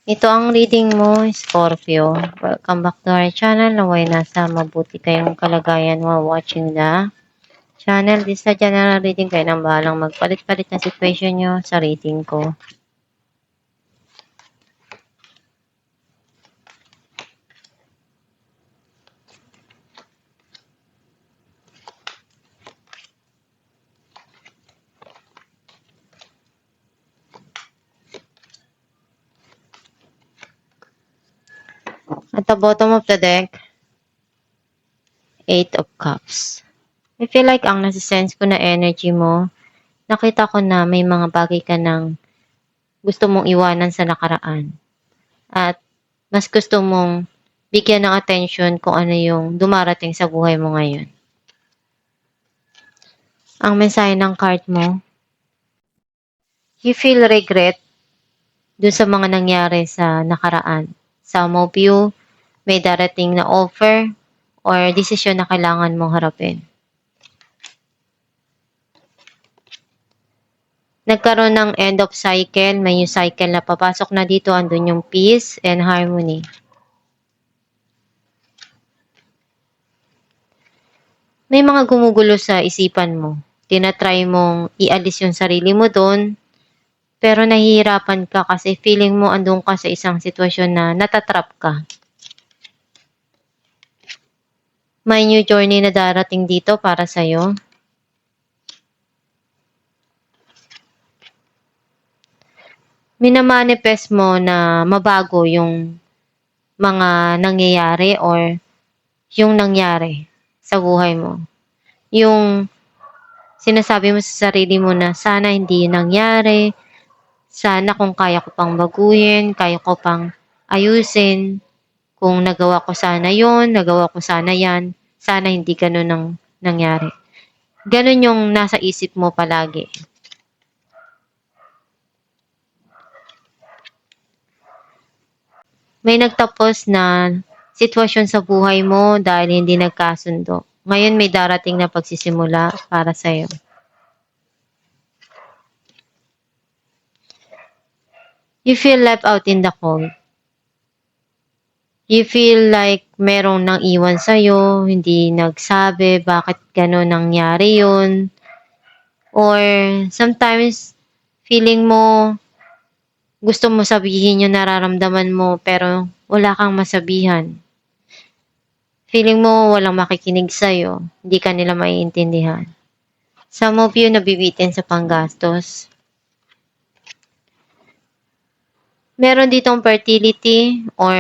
Ito ang reading mo, Scorpio. Welcome back to our channel. Naway nasa mabuti kayong kalagayan while watching the channel. This is a general reading. Kayo nang bahalang magpalit-palit na situation nyo sa reading ko. At the bottom of the deck, 8 of Cups. I feel like ang nasisense ko na energy mo, nakita ko na may mga bagay ka nang gusto mong iwanan sa nakaraan. At mas gusto mong bigyan ng attention kung ano yung dumarating sa buhay mo ngayon. Ang mensahe ng card mo, you feel regret dun sa mga nangyari sa nakaraan. Some of you, may darating na offer or desisyon na kailangan mong harapin. Nagkaroon ng end of cycle, may new cycle na papasok na dito, andun yung peace and harmony. May mga gumugulo sa isipan mo. Tinatry mong ialis yung sarili mo doon, pero nahihirapan ka kasi feeling mo andun ka sa isang sitwasyon na natatrap ka. May new journey na darating dito para sa'yo. Minamanifest mo na mabago yung mga nangyayari or yung nangyari sa buhay mo. Yung sinasabi mo sa sarili mo na sana hindi nangyari, sana kung kaya ko pang baguhin, kaya ko pang ayusin, kung nagawa ko sana yon, nagawa ko sana yan, sana hindi ganun ang nangyari. Ganun yung nasa isip mo palagi. May nagtapos na sitwasyon sa buhay mo dahil hindi nagkasundo. Ngayon may darating na pagsisimula para sa'yo. You feel left out in the cold. You feel like merong nang iwan sa'yo, hindi nagsabi bakit gano'n nangyari yun. Or sometimes feeling mo gusto mo sabihin yung nararamdaman mo pero wala kang masabihan. Feeling mo walang makikinig sa'yo, hindi ka nila maiintindihan. Some of you nabibitin sa panggastos. Meron ditong fertility or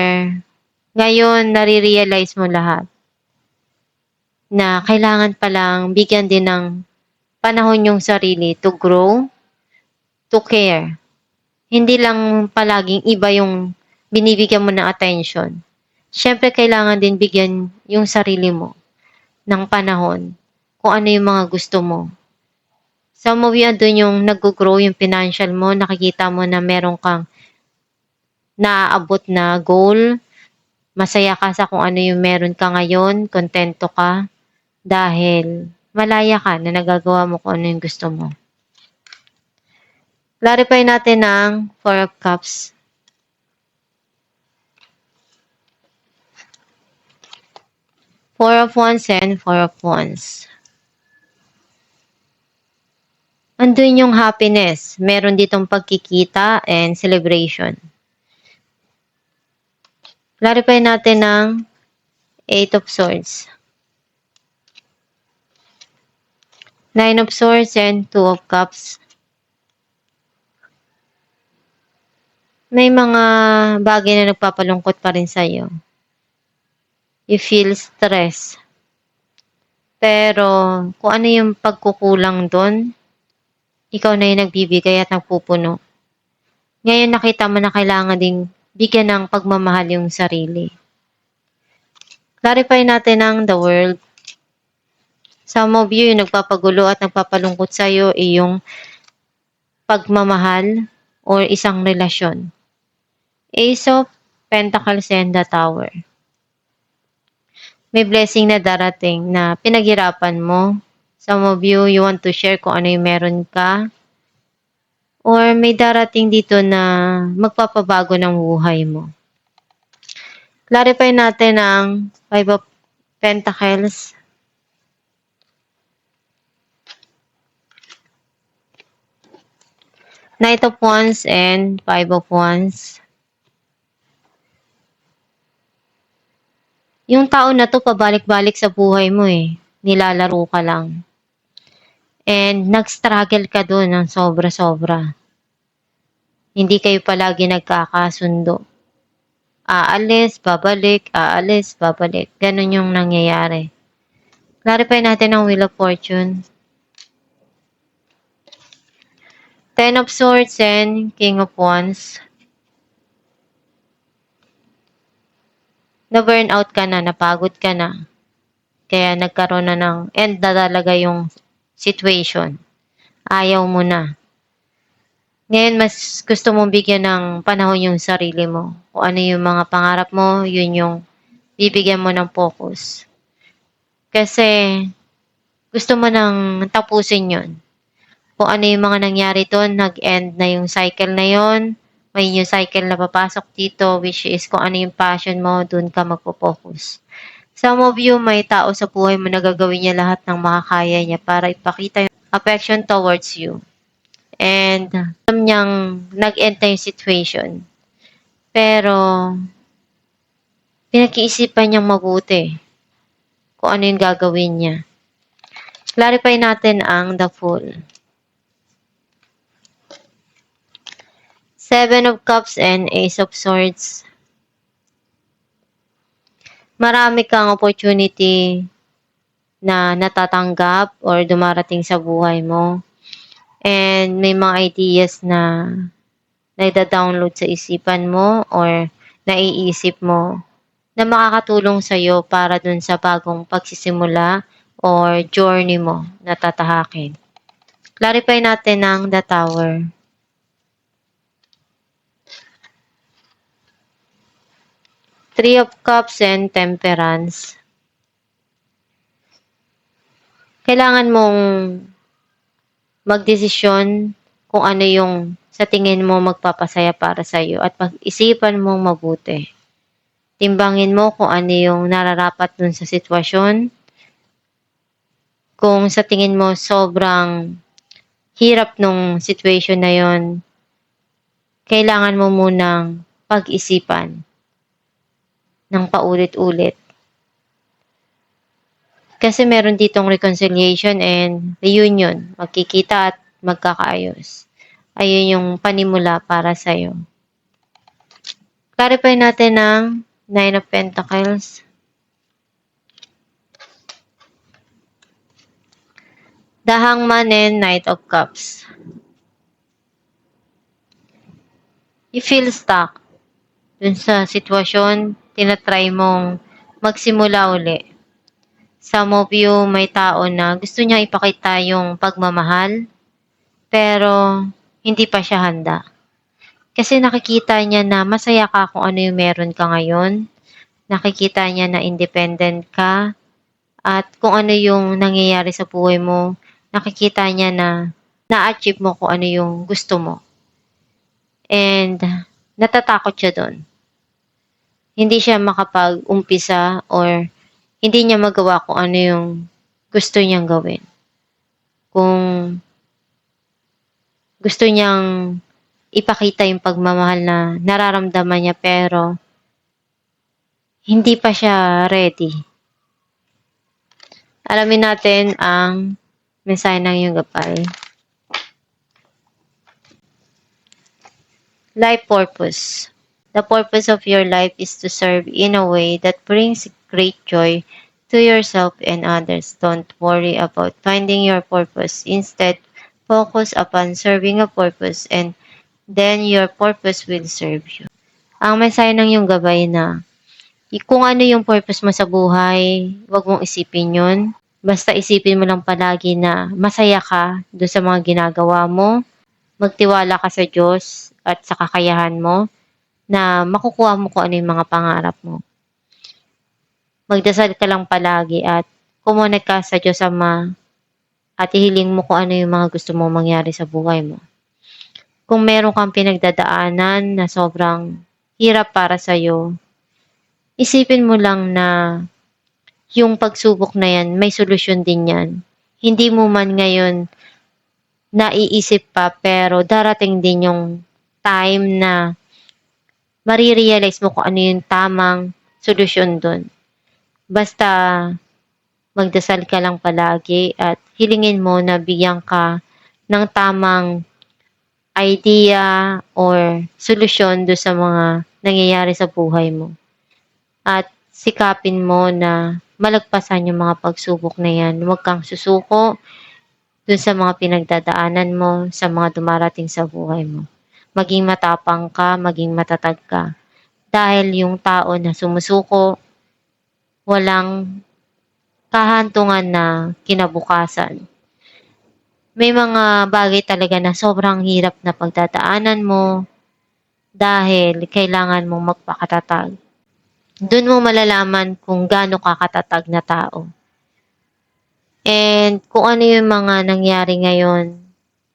ngayon nare-realize mo lahat na kailangan palang bigyan din ng panahon yung sarili to grow, to care. Hindi lang palaging iba yung binibigyan mo ng attention. Siyempre, kailangan din bigyan yung sarili mo ng panahon kung ano yung mga gusto mo. Some of you, doon yung nag-grow yung financial mo, nakikita mo na meron kang naaabot na goal, masaya ka sa kung ano yung meron ka ngayon, kontento ka, dahil malaya ka na nagagawa mo kung ano yung gusto mo. Clarify natin ang 4 of Cups. Four of Wands and 4 of Wands. Andun yung happiness. Meron ditong pagkikita and celebration. Clarify natin ang 8 of Swords. 9 of Swords and 2 of Cups. May mga bagay na nagpapalungkot pa rin sa'yo. You feel stress. Pero kung ano yung pagkukulang doon, ikaw na yung nagbibigay at nagpupuno. Ngayon nakita mo na kailangan ding bigyan ng pagmamahal yung sarili. Clarify natin ang the world. Some of you yung nagpapagulo at nagpapalungkot sa'yo ay yung pagmamahal or isang relasyon. Ace of Pentacles and the Tower. May blessing na darating na pinaghirapan mo. Some of you, you want to share kung ano yung meron ka. or may darating dito na magpapabago ng buhay mo. Clarify natin ang Five of Pentacles. Knight of Wands and Five of Wands. Yung tao na to pabalik-balik sa buhay mo eh. Nilalaro ka lang. And nag-struggle ka doon ng sobra-sobra. Hindi kayo palagi nagkakasundo. Aalis, babalik, aalis, babalik. Ganon yung nangyayari. Clarify natin ang Wheel of Fortune. Ten of Swords and King of Wands. Na-burn out ka na, napagod ka na. Kaya nagkaroon na ng end na talaga yung situation. Ayaw mo na. Ngayon, mas gusto mong bigyan ng panahon yung sarili mo. Kung ano yung mga pangarap mo, yun yung bibigyan mo ng focus. Kasi gusto mo nang tapusin yun. Kung ano yung mga nangyari doon, nag-end na yung cycle na yun. May new cycle na papasok dito, which is kung ano yung passion mo, doon ka magpo-focus. Some of you, may tao sa buhay mo na gagawin niya lahat ng makakaya niya para ipakita yung affection towards you. And alam niyang nag-end na yung situation. Pero pinag-iisipan niyang mabuti kung ano yung gagawin niya. Clarify natin ang The Fool. Seven of Cups and Ace of Swords. Marami kang opportunity na natatanggap or dumarating sa buhay mo. And may mga ideas na naida-download sa isipan mo or naiisip mo na makakatulong sa'yo para dun sa bagong pagsisimula or journey mo na tatahakin. Clarify natin ang The Tower. Three of Cups and Temperance. Kailangan mong magdesisyon kung ano yung sa tingin mo magpapasaya para sa'yo at pag-isipan mong mabuti. Timbangin mo kung ano yung nararapat dun sa sitwasyon. Kung sa tingin mo sobrang hirap nung situation na yon, kailangan mo munang pag-isipan ng paulit-ulit. Kasi meron ditong reconciliation and reunion. Magkikita at magkakaayos. Ayun yung panimula para sa'yo. Clarify natin ang Nine of Pentacles. The Hangman and Knight of Cups. You feel stuck dun sa sitwasyon, tinatry mong magsimula uli. Some of you, may tao na gusto niya ipakita yung pagmamahal, pero hindi pa siya handa. Kasi nakikita niya na masaya ka kung ano yung meron ka ngayon. Nakikita niya na independent ka. At kung ano yung nangyayari sa buhay mo, nakikita niya na na-achieve mo kung ano yung gusto mo. And natatakot siya doon. Hindi siya makapag-umpisa or hindi niya magawa kung ano yung gusto niyang gawin. Kung gusto niyang ipakita yung pagmamahal na nararamdaman niya pero hindi pa siya ready. Alamin natin ang mensahe ng iyong gabay. Life purpose. The purpose of your life is to serve in a way that brings great joy to yourself and others. Don't worry about finding your purpose. Instead, focus upon serving a purpose and then your purpose will serve you. Ang mensahe ng iyong gabay na kung ano yung purpose mo sa buhay, huwag mong isipin yun. Basta isipin mo lang palagi na masaya ka doon sa mga ginagawa mo. Magtiwala ka sa Diyos at sa kakayahan mo na makukuha mo kung ano yung mga pangarap mo. Magdasal ka lang palagi at kumonek ka sa Diyos Ama at ihiling mo kung ano yung mga gusto mo mangyari sa buhay mo. kung meron kang pinagdadaanan na sobrang hirap para sa'yo, isipin mo lang na yung pagsubok na yan, may solusyon din yan. Hindi mo man ngayon naiisip pa, pero darating din yung time na marirealize mo kung ano yung tamang solusyon dun. Basta magdasal ka lang palagi at hilingin mo na bigyan ka ng tamang idea or solusyon do sa mga nangyayari sa buhay mo. At sikapin mo na malagpasan yung mga pagsubok na yan. Huwag kang susuko dun sa mga pinagdadaanan mo, sa mga dumarating sa buhay mo. Maging matapang ka, maging matatag ka. Dahil yung tao na sumusuko, walang kahantungan na kinabukasan. May mga bagay talaga na sobrang hirap na pagdadaanan mo dahil kailangan mong magpakatatag. Doon mo malalaman kung gaano ka katatag na tao. And kung ano yung mga nangyari ngayon,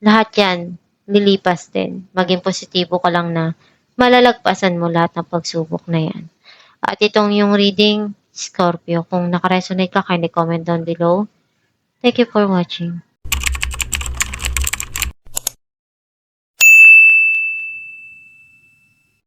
lahat yan lilipas din. Maging positibo ka lang na malalagpasan mo lahat ng pagsubok na yan. At itong yung reading, Scorpio, kung nakaresonate ka, kindly comment down below. Thank you for watching.